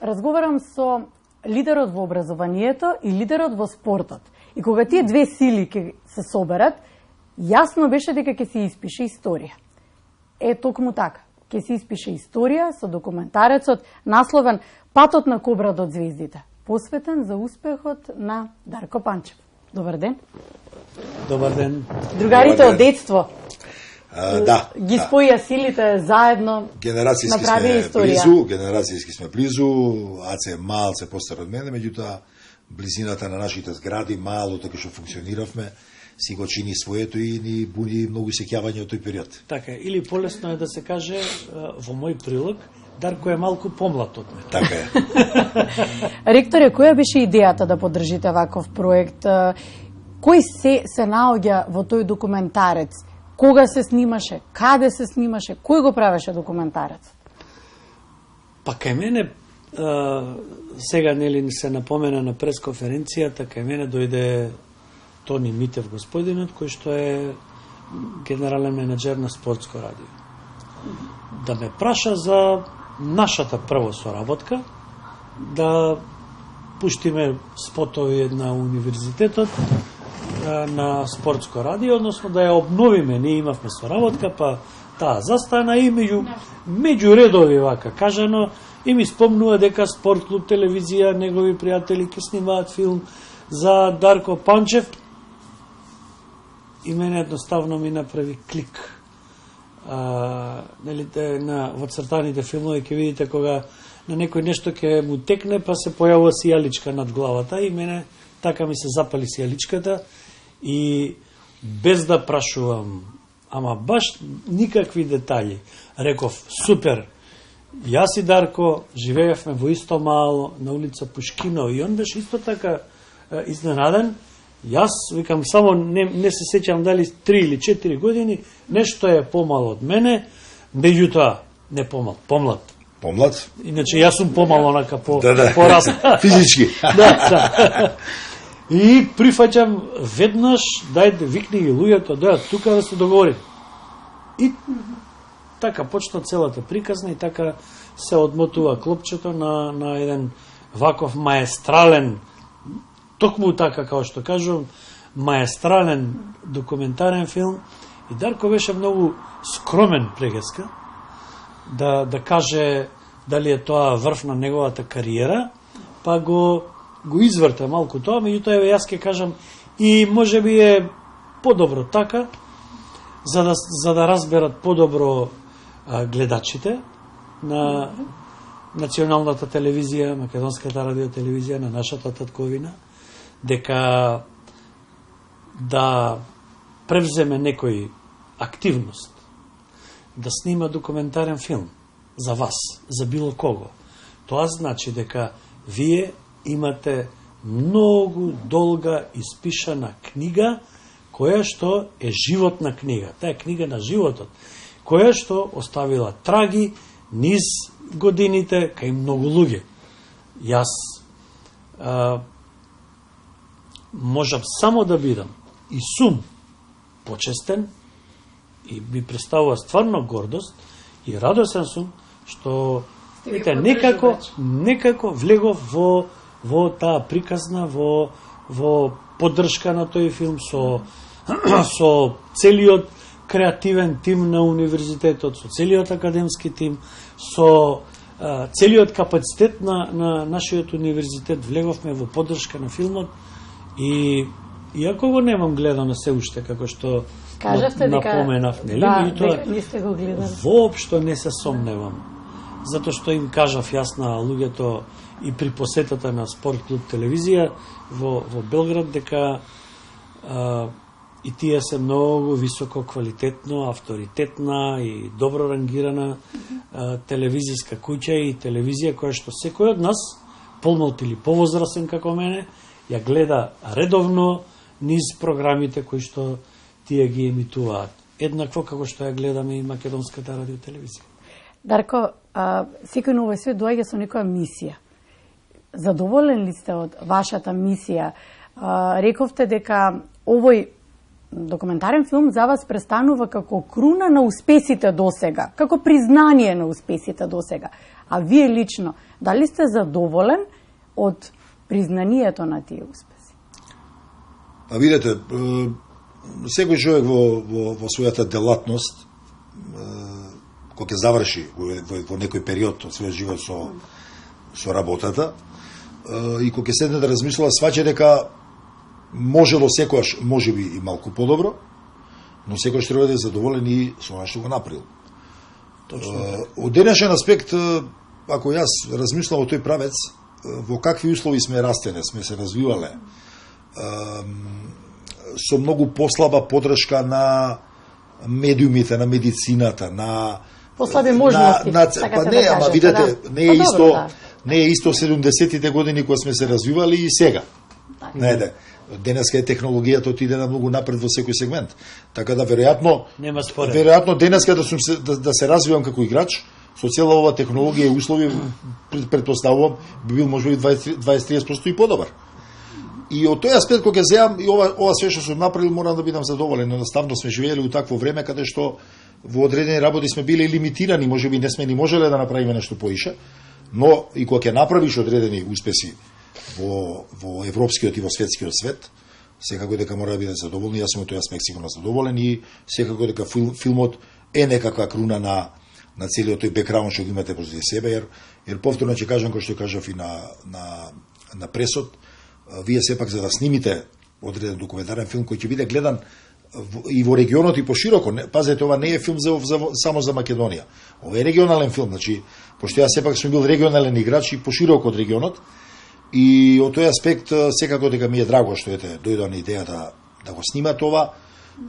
разговарам со лидерот во образованието и лидерот во спортот. И кога тие две сили ќе се соберат, јасно беше дека ќе се испише историја. Токму така. Ќе се испише историја со документарецот насловен Патот на Кобра до звездите, посветен за успехот на Дарко Панчев. Добар ден. Добар ден. Другарите од детство. Да. Ги споја силите заедно. Генерацијски сме близу, Аце е малце постар од мене, меѓутоа близината на нашите згради, малото кај што функциониравме, си го чини своето и ни буди многу сеќавање од тој период. Така, или полесно е да се каже во мој прилог, Дарко е малку помлад од мене. Така е. Ректоре, која беше идејата да поддржите ваков проект? Кој се наоѓа во тој документарец? Кога се снимаше? Каде се снимаше? Кој го правеше документарец? Па кај мене, сега нели се напомена на пресконференцијата, кај мене дојде Тони Митев господинот, кој што е генерален менеджер на Спортско радио. Да ме праша за нашата прво соработка, да пуштиме спотови на универзитетот, на Спортско радио, односно да ја обновиме. Ние имавме соработка, па таа застана и меѓу редови вака кажано и ми спомнува дека Спорт клуб телевизија, негови пријатели ќе снимаат филм за Дарко Панчев и мене едноставно ми направи клик. Нели во цртаните филмови ќе видите кога на некој нешто ќе му текне, па се појавува сијаличка над главата и мене така ми се запали сијаличката и без да прашувам, ама баш никакви детали, реков супер. Јас и Дарко живеевме во исто мало на улица Пушкино и он беше исто така изненаден. Јас, викам, само не се сеќам дали 3 или 4 години, нешто е помало од мене, меѓутоа, не помал, помлад. Помлад? Иначе јас сум помало онака Да. порас. Физички. Да. И прифаќам веднаш, дајте, викни ги луѓето, дојат тука да се договори. И така почна целата приказна и така се одмотува клопчето на еден ваков маестрален, токму така, како што кажувам, маестрален документарен филм. И Дарко беше многу скромен прегеска да каже дали е тоа врв на неговата кариера, па го изврта малку тоа, меѓутоа еве јас ќе кажам и можеби е подобро така, за да разберат подобро гледачите на националната телевизија, македонската радиотелевизија, на нашата татковина, дека да превземе некој активност, да снима документарен филм за вас, за било кого. Тоа значи дека вие имате многу долга испишана книга, која што е животна книга. Таа е книга на животот, која што оставила траги низ годините кај многу луѓе. Јас можам само да бидам и сум почестен и ми представува стварно гордост и радосен сум што некако влегов во таа приказна, во поддршка на тој филм со целиот креативен тим на универзитетот, со целиот академски тим, со целиот капацитет на нашиот универзитет влеговме во поддршка на филмот и иако го немам гледано се уште како што напоменав, нели? Да, не сте го гледали. Воопшто не се сомневам. Затоа што им кажав јас на луѓето и при посетата на Спорт клуб телевизија во Белград дека и тие се многу високо квалитетно, авторитетна и добро рангирана телевизиска куќа и телевизија која што секој од нас, помалку или повозрасен како мене, ја гледа редовно низ програмите кои што тие ги емитуваат. Еднакво како што ја гледаме и македонската радиотелевизија. Дарко, секој на овој свет доаѓа со некоја мисија. Задоволен ли сте од вашата мисија? Рековте дека овој документарен филм за вас престанува како круна на успесите досега, како признание на успесите досега. А вие лично, дали сте задоволен од признанието на тие успеси? А видете, секој човек во својата делатност, кога ќе заврши во некој период од својот живот со работата, и кога ќе седне да размислува, сваќа дека можело секојаш, можеби и малку подобро, но секојаш треба да е задоволен и со она што го направил. Од денешен аспект, ако јас размислам во тој правец, во какви услови сме растеле, сме се развивале, со многу послаба подршка на медиумите, на медицината, на послаби можности. Па не, ама видете, не е исто 70-тите години кога сме се развивали и сега. Знаете, денеска е технологијата отиде на многу напред во секој сегмент. Така да веројатно денеска да се развивам како играч, со цела ова технологија и услови, предпоставувам, би бил можеби 20-30% и подобар. И од тој аспект кога ќе земам и ова све што сум направил, морам да бидам задоволен. Едноставно сме живеели у такво време каде што во одредени работи сме били лимитирани, можеби не сме ни можеле да направиме нешто поише, но и кога ќе направиш одредени успеси во европскиот и во светскиот свет, секако дека мора да биде задоволен. Јас сум од тој аспект сигурно задоволен и секако дека филмот е некаква круна на целиот тој бекграунд што го имате позади себе, jer повторно ќе кажам, кој што кажав и на пресот, вие сепак за да снимите одреден документарен филм кој ќе биде гледан и во регионот и пошироко. Пазете, ова не е филм само за Македонија. Ова е регионален филм, значи, пошто јас сепак сум бил регионален играч и пошироко од регионот, и од тој аспект секако дека ми е драго што дојдоа на идеја да го снимат ова,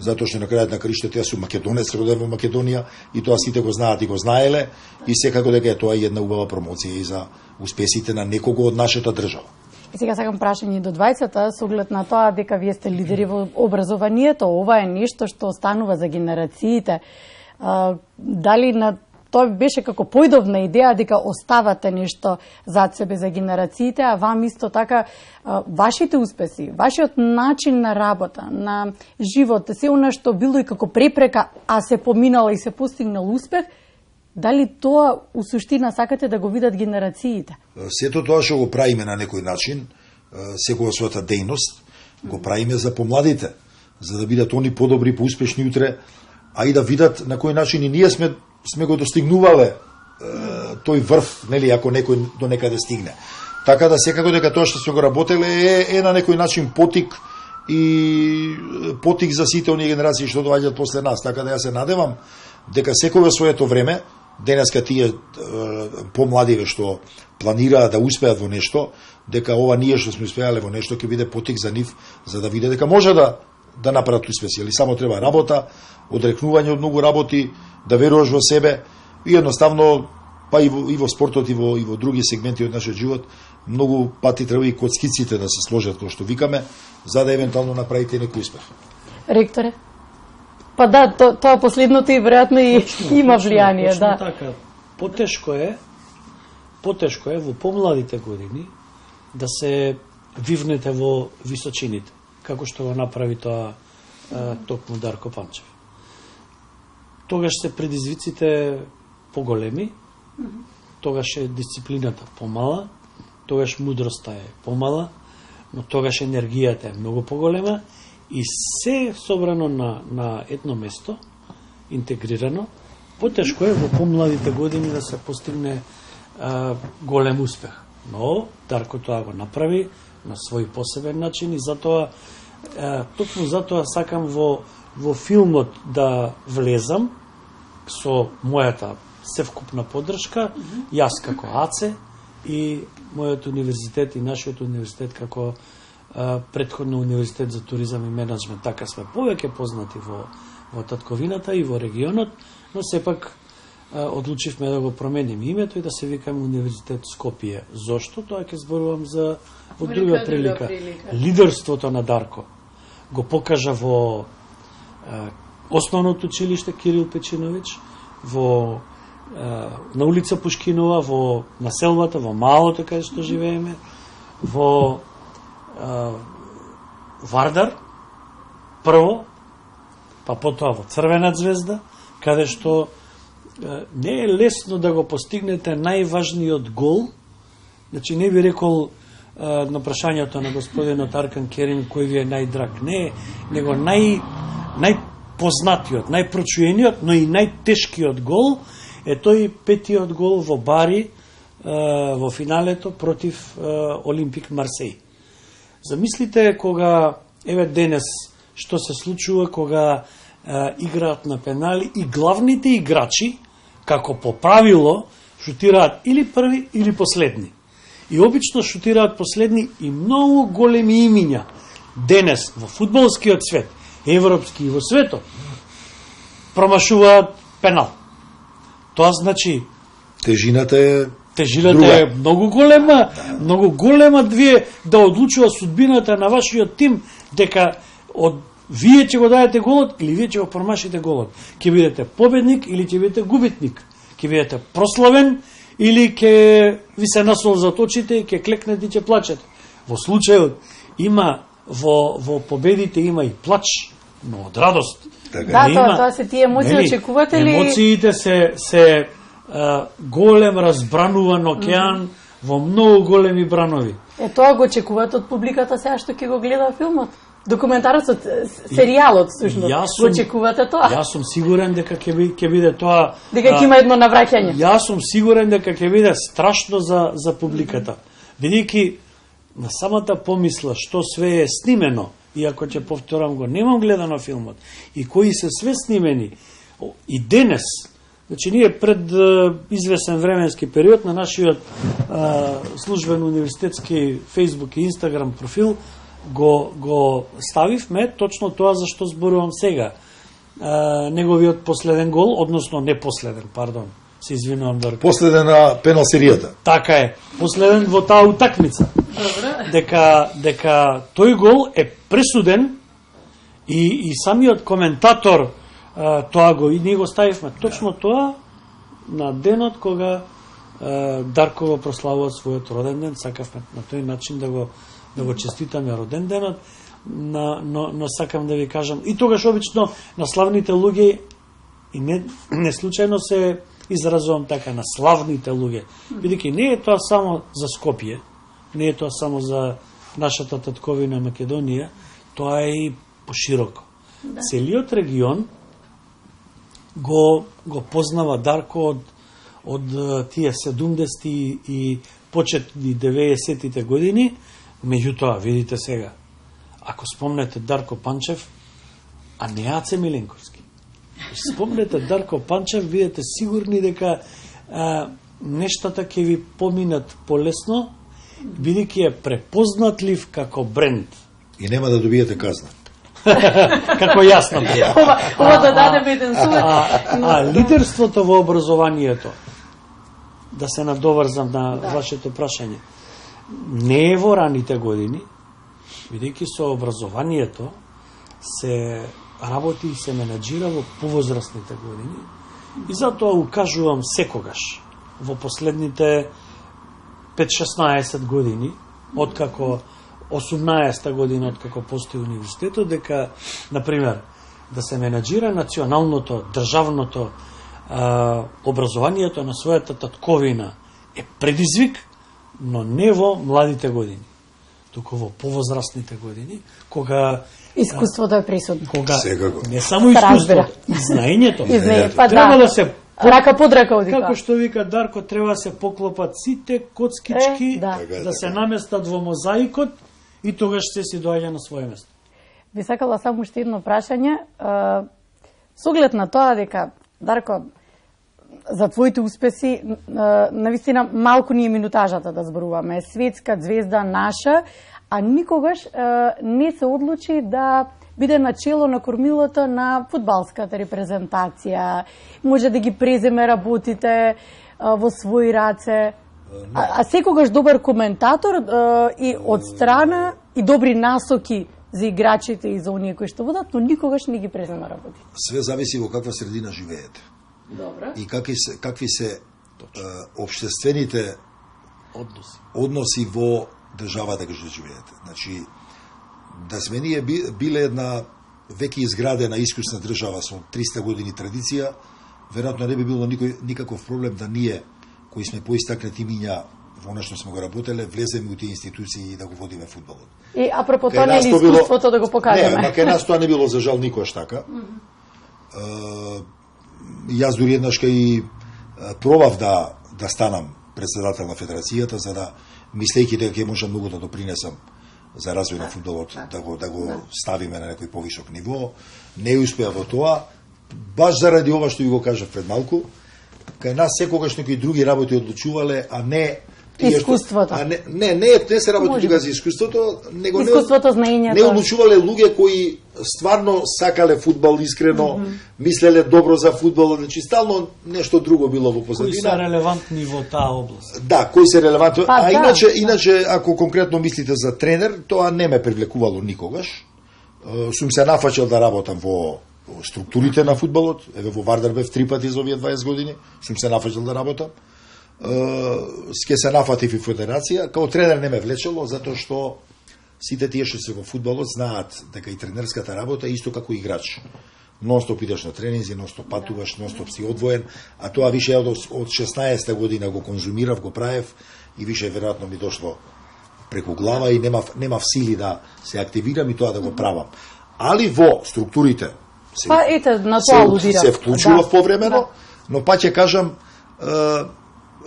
затоа што на крајот на краиштата јас сум македонец, роден во Македонија, и тоа сите го знаат и го знаеле, и секако дека е тоа една убава промоција и за успесите на некого од нашата држава. И сега сакам прашање до 20-та, со оглед на тоа дека вие сте лидери во образованието, ова е нешто што останува за генерациите. Дали на тоа беше како поидовна идеја дека оставате нешто зад себе за генерациите, а вам исто така вашите успеси, вашиот начин на работа, на живот, се она што било и како препрека, а се поминало и се постигнал успех, дали тоа у суштина сакате да го видат генерациите? Сето тоа што го правиме на некој начин, секоја својата дејност, го правиме за помладите, за да бидат они подобри, поуспешни утре, а и да видат на кој начин и ние сме го достигнувале тој врв, нели, ако некој до некаде стигне. Така да секако дека тоа што сме го работеле е на некој начин потик за сите оние генерации што доаѓаат после нас. Така да ја се надевам дека секој во своето време, денеска тие помладиве што планираат да успеат во нешто, дека ова ние што сме успеале во нешто ќе биде потик за нив, за да виде дека може да направат успеси, или само треба работа, одрекнување од многу работи, да веруваш во себе и едноставно, па и во спортот и во други сегменти од нашиот живот, многу пати треба и коцкиците да се сложат, кој што викаме, за да евентуално направите некој успех. Ректоре? Па да, тоа последното и веројатно и има влијание, да. Така, потешко е во помладите години да се вивнете во височините, како што го направи тоа токму Дарко Панчев. Тогаш се предизвиците поголеми, тогаш е дисциплината помала, тогаш мудроста е помала, но тогаш енергијата е многу поголема и се собрано на едно место, интегрирано. Потешко е во помладите години да се постигне голем успех. Но Дарко тоа го направи на свој посебен начин и затоа токму затоа сакам во филмот да влезам со мојата севкупна поддршка, јас како АЦЕ и мојот универзитет и нашиот универзитет како претходно универзитет за туризам и менеджмент. Така сме повеќе познати во татковината и во регионот, но сепак одлучивме да го промениме името и да се викаме Универзитет Скопје. Зошто? Тоа ќе зборувам во друга прилика. Лидерството на Дарко го покажа во основното училиште Кирил Печинович, на улица Пушкинова, во населбата, во малото каде што живееме, во Вардар, прво, па потоа во Црвена звезда, каде што не е лесно да го постигнете најважниот гол. Значи, не би рекол на прашањето на господинот Аркан Керин кој ви е најдраг. Не, него најпознатиот, најпрочуениот, но и најтешкиот гол е тој петиот гол во Бари во финалето против Олимпик Марсеј. Замислите кога, еве денес, што се случува кога играат на пенали и главните играчи, како по правило, шутираат или први или последни. И обично шутираат последни и многу големи имиња денес во фудбалскиот свет, европски и во светот, промашуваат пенал. Тоа значи тежината е многу голема вие да одлучува судбината на вашиот тим, дека од вие ќе го дадете голот или вие ќе го промашите голот. Ќе бидете победник или ќе бидете губитник. Ќе бидете прославен или ќе ви се насолзат очите и ќе клекнете и ќе плачете. Во случајот има во победите има и плач, но од радост. Да, тоа се тие емоции, очекувате ли? Емоциите се голем разбрануван океан во многу големи бранови. Тоа го очекувате од публиката сега што ќе го гледа филмот? Документарецот, серијалот, всушност, го очекувате тоа? Јас сум сигурен дека ќе биде тоа... Дека ќе има едно навраќање? Јас сум сигурен дека ќе биде страшно за публиката. Бидејќи на самата помисла што све е снимено, иако ќе повторам го, немам гледано филмот, и кои се све снимени, и денес, значи ние пред извесен временски период на нашиот службен универзитетски Facebook и Instagram профил го ставивме точно тоа за што зборувам сега. Неговиот последен гол, односно не последен, пардон, се извинувам Дарко. Последен на пенал серијата. Така е, последен во таа утакмица. Дека тој гол е пресуден и самиот коментатор тоа го и ние го ставивме точно тоа на денот кога Дарко го прославува својот роден ден. Сакавме на тој начин да го честитаме роден денот, но сакам да ви кажам, и тогаш обично на славните луѓе, и не случајно се изразувам така, на славните луѓе, бидејќи не е тоа само за Скопје, не е тоа само за нашата татковина Македонија, тоа е и пошироко. Да. Целиот регион го познава Дарко од тие 70-ти и почетни 90-тите години. Меѓутоа, видите сега, ако спомнете Дарко Панчев, а не Аце Миленковски, спомнете Дарко Панчев, видите сигурни дека нештата ќе ви поминат полесно, бидејќи е препознатлив како бренд. И нема да добиете казна. Како јасно. Ова да дадеме еден сувет. Лидерството во образованието, да се надоврзам на вашето прашање, не е во раните години, бидејќи со образованието се работи и се менаџира во повозрастните години, и затоа укажувам секогаш во последните 5-16 години, откако 18-та година откако постои универзитетот, дека, например, да се менаџира националното, државното образованието на својата татковина е предизвик, но не во младите години, туку во повозрастните години, кога искуството е присутно. Кога не само искуството, и знаењето. Треба да се рака под рака одика. Како што вика Дарко, треба да се поклопат сите коцкички, да се наместат во мозаикот и тогаш се си доаѓа на своје место. Би сакала само уште едно прашање, со оглед на тоа дека Дарко, за твоите успеси, навистина малку ни е минутажата да зборуваме. Светска звезда наша, а никогаш не се одлучи да биде начело на кормилото на фудбалската репрезентација. Може да ги преземе работите во своји раце. А секогаш добар коментатор и од страна и добри насоки за играчите и за оние кои што водат, но никогаш не ги презема работите. Све зависи во каква средина живеете. Добра. И какви се општествените односи во државата кај што живеете. Значи, да сме ние биле една веќе изградена искусна држава со 300 години традиција, веројатно не би било никаков проблем да ние, кои сме поистакнати имиња во она што сме го работеле, влеземе у тие институции и да го водиме фудбалот. И апропо тоа не е искуството да го покажеме? Не, кај нас тоа не било за жал никош така. Јас дури еднаш кај пробав да станам председател на федерацијата, за да мислејќи дека ќе можам многу да допринесам за развој на фудбалот, да го ставиме на некој повисок ниво. Не успеа во тоа, баш заради ова што ви го кажав пред малку. Кај нас секогаш некои други работи одлучувале, а не искуството. Не се работи тука за искуството, него искуството, знаењето. Не одлучувале луѓе кои стварно сакале фудбал искрено, мислеле добро за фудбалот, значи стално нешто друго било во позадина. Кои се релевантни во таа област. Да, кои се релевантни. Иначе ако конкретно мислите за тренер, тоа не ме привлекувало никогаш. Сум се нафачал да работам во структурите на фудбалот, еве во Вардар бев 3 пати за овие 20 години, сум се нафачал да работам. Ке се нафатив и федерација, као тренер не ме влечело, затоа што сите тие што се во фудбалот знаат дека и тренерската работа е исто како играч. Нонстоп идеш на тренинзи, нонстоп патуваш, нонстоп си одвоен, а тоа више од 16 година го конзумирав, го правев и више веројатно ми дошло преку глава и немав сили да се активирам и тоа да го правам. Али во структурите се вклучував повремено, но па ќе кажам,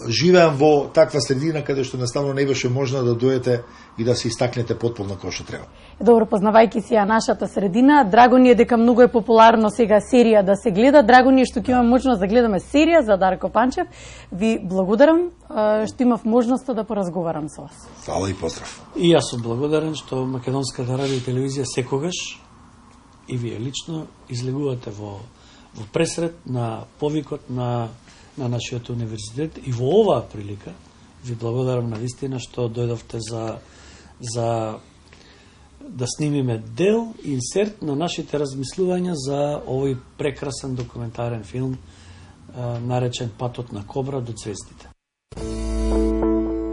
живеам во таква средина каде што наставно не беше можно да дојдете и да се истакнете потполно како што треба. Добро, познавајќи си ја нашата средина, драго ни е дека многу е популарно сега серија да се гледа, драго ни е што ќе имаме можност да гледаме серија за Дарко Панчев. Ви благодарам што имав можноста да поразговарам со вас. Фала и поздрав. И јас сум благодарен што Македонската радио и телевизија секогаш и вие лично излегувате во пресред на повикот на нашиот универзитет и во оваа прилика ви благодарам на вистина што дојдовте за да снимиме дел, инсерт на нашите размислувања за овој прекрасен документарен филм наречен Патот на Кобра до ѕвездите.